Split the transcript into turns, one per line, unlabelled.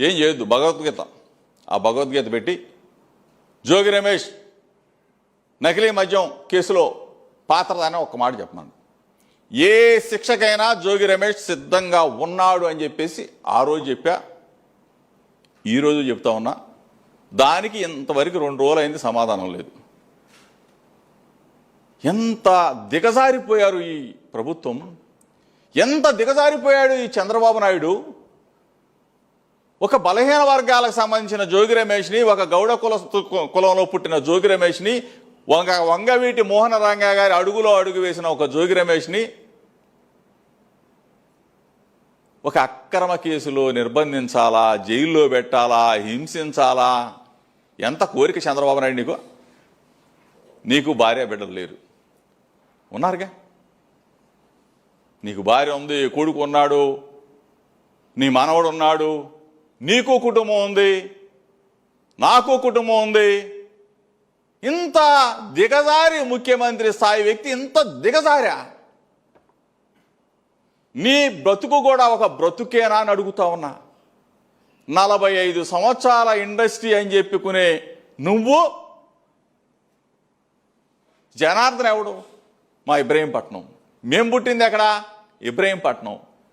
ఏం చేయొద్దు, భగవద్గీత, ఆ భగవద్గీత పెట్టి జోగి రమేష్ నకిలీ మద్యం కేసులో పాత్రదానే ఒక్క మాట చెప్పమను. ఏ శిక్షకైనా జోగి రమేష్ సిద్ధంగా ఉన్నాడు అని చెప్పేసి ఆ రోజు చెప్పా, ఈరోజు చెప్తా ఉన్నా. దానికి ఇంతవరకు 2 రోజులు అయింది, సమాధానం లేదు. ఎంత దిగజారిపోయారు ఈ ప్రభుత్వం, ఎంత దిగజారిపోయాడు ఈ చంద్రబాబు నాయుడు. ఒక బలహీన వర్గాలకు సంబంధించిన జోగి రమేష్ని, ఒక గౌడ కులంలో పుట్టిన జోగి రమేష్ని, వంగవీటి మోహన రంగ గారి అడుగులో అడుగు వేసిన ఒక జోగి రమేష్ని ఒక అక్రమ కేసులో నిర్బంధించాలా, జైల్లో పెట్టాలా, హింసించాలా? ఎంత కోరిక చంద్రబాబు నాయుడు నీకు? నీకు భార్య బిడ్డలు లేరు, ఉన్నారుగా. నీకు భార్య ఉంది, కొడుకు ఉన్నాడు, నీ మనవడు ఉన్నాడు, నీకు కుటుంబం ఉంది, నాకు కుటుంబం ఉంది. ఇంత దిగజారి ముఖ్యమంత్రి స్థాయి వ్యక్తి ఇంత దిగజారా? నీ బ్రతుకు కూడా ఒక బ్రతుకేనా అని అడుగుతా ఉన్నా. 45 సంవత్సరాల ఇండస్ట్రీ అని చెప్పుకునే నువ్వు, జనార్దన్ ఎవడు? మా ఇబ్రహీంపట్నం. మేము పుట్టింది ఎక్కడ? ఇబ్రహీంపట్నం.